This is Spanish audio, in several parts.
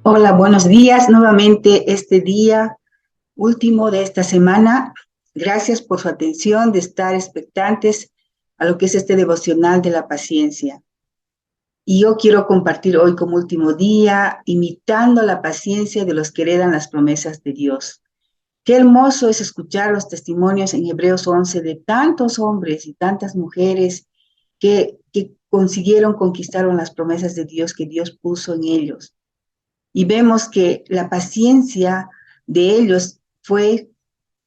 Hola, buenos días. Nuevamente este día último de esta semana. Gracias por su atención, de estar expectantes a lo que es este devocional de la paciencia. Y yo quiero compartir hoy como último día, imitando la paciencia de los que heredan las promesas de Dios. Qué hermoso es escuchar los testimonios en Hebreos 11 de tantos hombres y tantas mujeres que consiguieron, conquistaron las promesas de Dios que Dios puso en ellos. Y vemos que la paciencia de ellos fue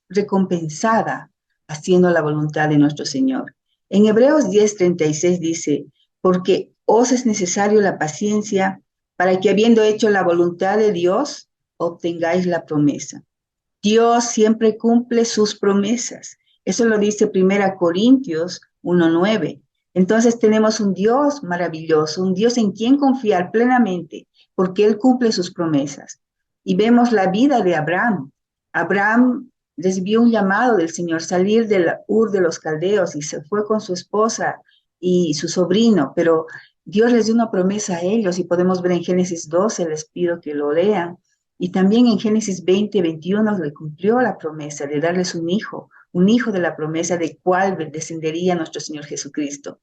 recompensada haciendo la voluntad de nuestro Señor. En Hebreos 10:36 dice, porque os es necesario la paciencia para que habiendo hecho la voluntad de Dios, obtengáis la promesa. Dios siempre cumple sus promesas. Eso lo dice Primera Corintios 1:9. Entonces tenemos un Dios maravilloso, un Dios en quien confiar plenamente, porque Él cumple sus promesas. Y vemos la vida de Abraham. Abraham recibió un llamado del Señor, salir del Ur de los Caldeos y se fue con su esposa y su sobrino, pero Dios les dio una promesa a ellos y podemos ver en Génesis 12, les pido que lo lean. Y también en Génesis 20:21 le cumplió la promesa de darles un hijo de la promesa de cual descendería nuestro Señor Jesucristo.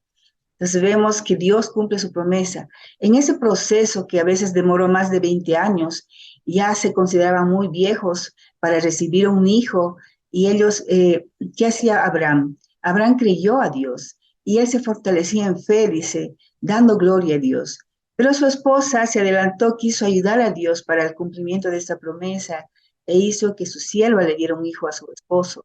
Entonces vemos que Dios cumple su promesa. En ese proceso que a veces demoró más de 20 años, ya se consideraban muy viejos para recibir un hijo. Y ellos, ¿qué hacía Abraham? Abraham creyó a Dios y él se fortalecía en fe, dice, dando gloria a Dios. Pero su esposa se adelantó, quiso ayudar a Dios para el cumplimiento de esta promesa e hizo que su sierva le diera un hijo a su esposo.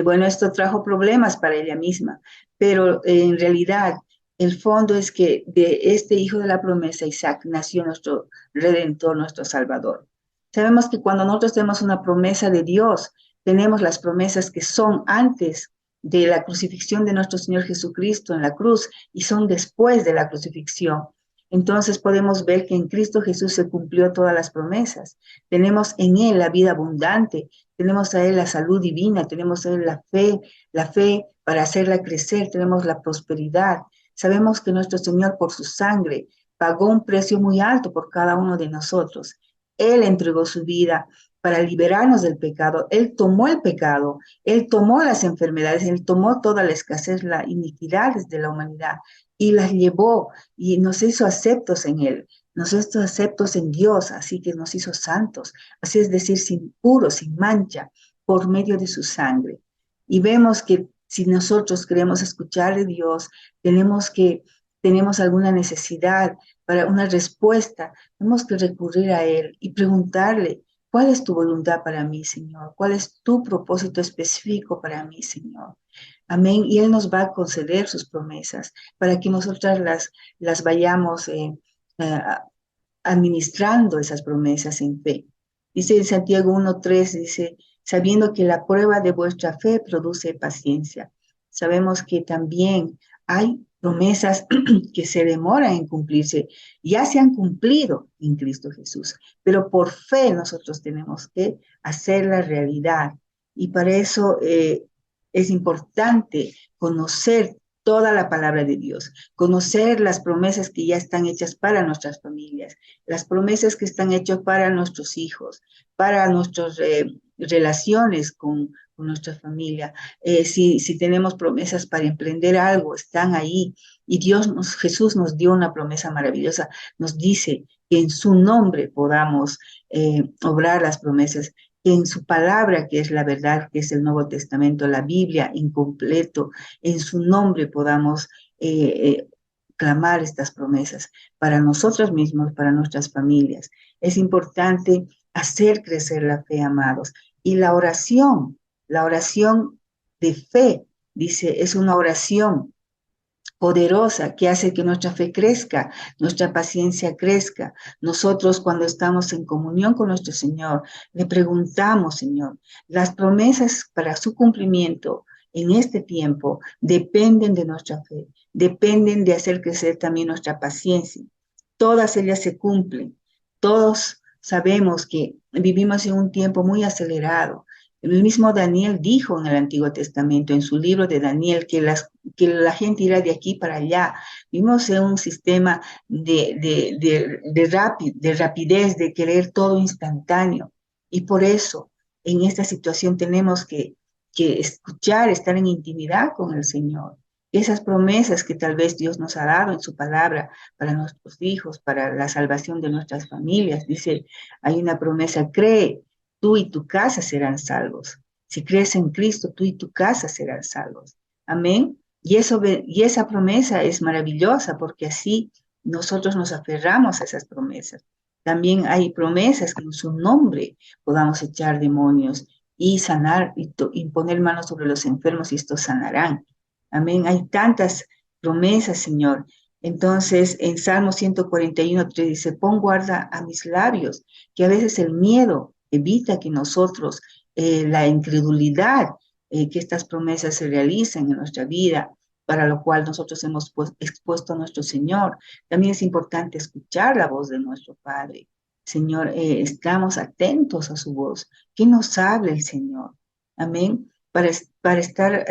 Bueno, esto trajo problemas para ella misma, pero en realidad el fondo es que de este hijo de la promesa, Isaac, nació nuestro Redentor, nuestro Salvador. Sabemos que cuando nosotros tenemos una promesa de Dios, tenemos las promesas que son antes de la crucifixión de nuestro Señor Jesucristo en la cruz y son después de la crucifixión. Entonces podemos ver que en Cristo Jesús se cumplió todas las promesas. Tenemos en Él la vida abundante, tenemos a Él la salud divina, tenemos a Él la fe para hacerla crecer, tenemos la prosperidad. Sabemos que nuestro Señor por su sangre pagó un precio muy alto por cada uno de nosotros. Él entregó su vida para liberarnos del pecado. Él tomó el pecado, Él tomó las enfermedades, Él tomó toda la escasez, las iniquidades de la humanidad y las llevó y nos hizo aceptos en Él. Nos hizo aceptos en Dios, así que nos hizo santos, así es decir, sin puro, sin mancha, por medio de su sangre. Y vemos que si nosotros queremos escuchar de Dios, tenemos alguna necesidad para una respuesta, tenemos que recurrir a Él y preguntarle, ¿cuál es tu voluntad para mí, Señor? ¿Cuál es tu propósito específico para mí, Señor? Amén. Y Él nos va a conceder sus promesas para que nosotras las vayamos eh, administrando esas promesas en fe. Dice en Santiago 1:3, dice, sabiendo que la prueba de vuestra fe produce paciencia. Sabemos que también hay promesas que se demoran en cumplirse, ya se han cumplido en Cristo Jesús, pero por fe nosotros tenemos que hacer la realidad. Y para eso es importante conocer toda la palabra de Dios, conocer las promesas que ya están hechas para nuestras familias, las promesas que están hechas para nuestros hijos, para nuestras relaciones con nuestra familia. Si tenemos promesas para emprender algo, están ahí. Y Jesús nos dio una promesa maravillosa. Nos dice que en su nombre podamos obrar las promesas, que en su palabra, que es la verdad, que es el Nuevo Testamento, la Biblia incompleto, en su nombre podamos clamar estas promesas para nosotros mismos, para nuestras familias. Es importante hacer crecer la fe, amados. Y la oración de fe, dice, es una oración poderosa que hace que nuestra fe crezca, nuestra paciencia crezca. Nosotros cuando estamos en comunión con nuestro Señor, le preguntamos, Señor, las promesas para su cumplimiento en este tiempo dependen de nuestra fe, dependen de hacer crecer también nuestra paciencia. Todas ellas se cumplen. Todos sabemos que vivimos en un tiempo muy acelerado. El mismo Daniel dijo en el Antiguo Testamento, en su libro de Daniel, que la gente irá de aquí para allá. Vivimos en un sistema de rapidez, de querer todo instantáneo. Y por eso, en esta situación tenemos que escuchar, estar en intimidad con el Señor. Esas promesas que tal vez Dios nos ha dado en su palabra para nuestros hijos, para la salvación de nuestras familias. Dice, hay una promesa, cree, tú y tu casa serán salvos. Si crees en Cristo, tú y tu casa serán salvos. Amén. Y esa promesa es maravillosa porque así nosotros nos aferramos a esas promesas. También hay promesas que en su nombre podamos echar demonios y sanar y poner manos sobre los enfermos y estos sanarán. Amén. Hay tantas promesas, Señor. Entonces, en Salmo 141:3 dice, pon guarda a mis labios, que a veces el miedo evita que nosotros, la incredulidad, que estas promesas se realicen en nuestra vida, para lo cual nosotros hemos expuesto a nuestro Señor. También es importante escuchar la voz de nuestro Padre. Señor, estamos atentos a su voz. ¿Qué nos habla el Señor? Amén. Para estar,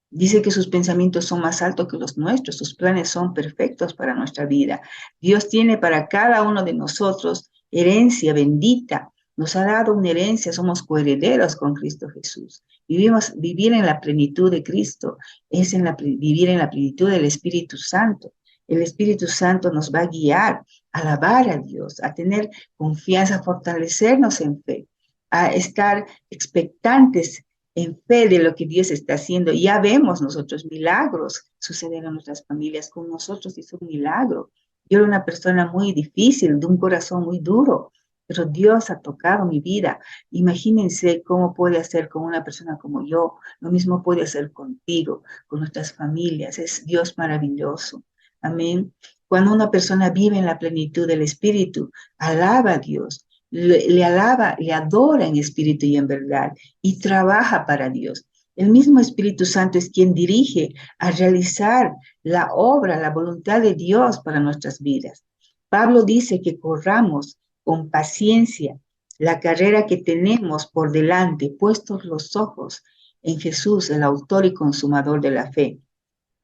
dice que sus pensamientos son más altos que los nuestros, sus planes son perfectos para nuestra vida. Dios tiene para cada uno de nosotros herencia bendita. Nos ha dado una herencia, somos coherederos con Cristo Jesús. Vivir en la plenitud de Cristo es vivir en la plenitud del Espíritu Santo. El Espíritu Santo nos va a guiar a alabar a Dios, a tener confianza, a fortalecernos en fe, a estar expectantes en fe de lo que Dios está haciendo. Ya vemos nosotros milagros suceder en nuestras familias. Con nosotros hizo un milagro. Yo era una persona muy difícil, de un corazón muy duro, pero Dios ha tocado mi vida. Imagínense cómo puede hacer con una persona como yo. Lo mismo puede hacer contigo, con nuestras familias. Es Dios maravilloso. Amén. Cuando una persona vive en la plenitud del Espíritu, alaba a Dios, le alaba, le adora en espíritu y en verdad, y trabaja para Dios. El mismo Espíritu Santo es quien dirige a realizar la obra, la voluntad de Dios para nuestras vidas. Pablo dice que corramos con paciencia la carrera que tenemos por delante, puestos los ojos en Jesús, el autor y consumador de la fe.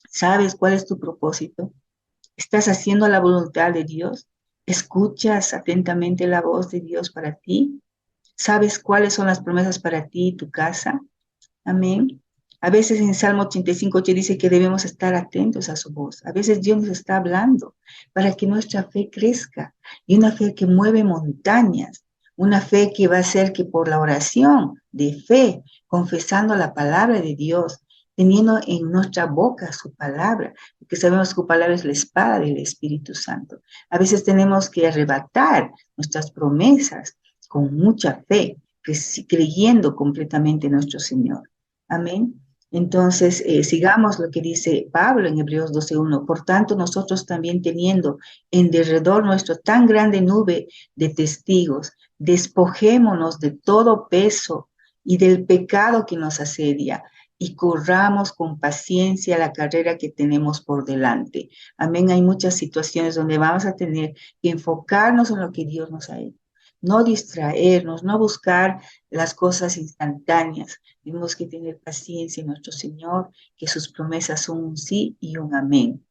¿Sabes cuál es tu propósito? ¿Estás haciendo la voluntad de Dios? ¿Escuchas atentamente la voz de Dios para ti? ¿Sabes cuáles son las promesas para ti y tu casa? Amén. A veces en Salmo 85:8 dice que debemos estar atentos a su voz. A veces Dios nos está hablando para que nuestra fe crezca, y una fe que mueve montañas, una fe que va a ser que por la oración de fe, confesando la palabra de Dios, teniendo en nuestra boca su palabra, porque sabemos que su palabra es la espada del Espíritu Santo. A veces tenemos que arrebatar nuestras promesas con mucha fe, creyendo completamente en nuestro Señor. Amén. Entonces, sigamos lo que dice Pablo en Hebreos 12:1. Por tanto, nosotros también teniendo en derredor nuestro tan grande nube de testigos, despojémonos de todo peso y del pecado que nos asedia y corramos con paciencia la carrera que tenemos por delante. Amén. Hay muchas situaciones donde vamos a tener que enfocarnos en lo que Dios nos ha hecho. No distraernos, no buscar las cosas instantáneas. Tenemos que tener paciencia en nuestro Señor, que sus promesas son un sí y un amén.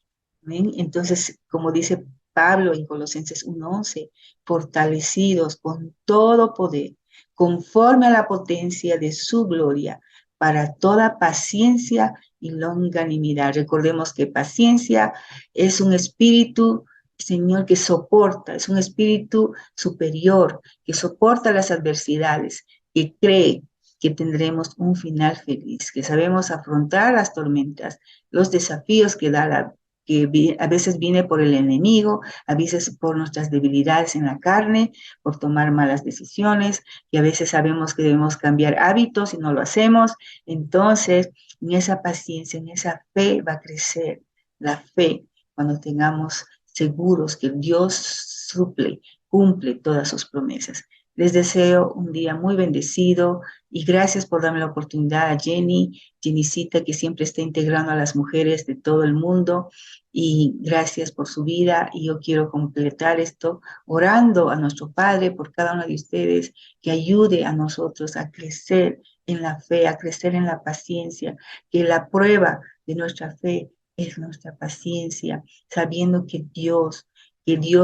¿Amén? Entonces, como dice Pablo en Colosenses 1:11, fortalecidos con todo poder, conforme a la potencia de su gloria, para toda paciencia y longanimidad. Recordemos que paciencia es un espíritu, Señor, que soporta, es un espíritu superior, que soporta las adversidades, que cree que tendremos un final feliz, que sabemos afrontar las tormentas, los desafíos que a veces viene por el enemigo, a veces por nuestras debilidades en la carne, por tomar malas decisiones, y a veces sabemos que debemos cambiar hábitos y no lo hacemos. Entonces, en esa paciencia, en esa fe va a crecer la fe cuando tengamos seguros que Dios cumple todas sus promesas. Les deseo un día muy bendecido y gracias por darme la oportunidad a Jennycita, que siempre está integrando a las mujeres de todo el mundo, y gracias por su vida. Y yo quiero completar esto orando a nuestro Padre por cada uno de ustedes, que ayude a nosotros a crecer en la fe, a crecer en la paciencia, que la prueba de nuestra fe es nuestra paciencia, sabiendo que Dios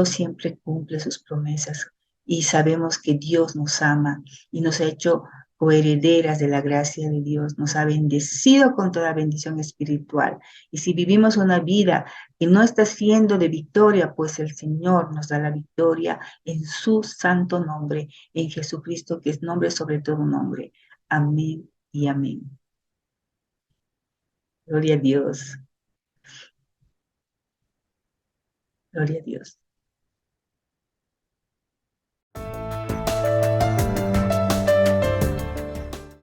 siempre cumple sus promesas y sabemos que Dios nos ama y nos ha hecho coherederas de la gracia de Dios, nos ha bendecido con toda bendición espiritual. Y si vivimos una vida que no está siendo de victoria, pues el Señor nos da la victoria en su santo nombre, en Jesucristo, que es nombre sobre todo nombre. Amén y amén. Gloria a Dios. Gloria a Dios.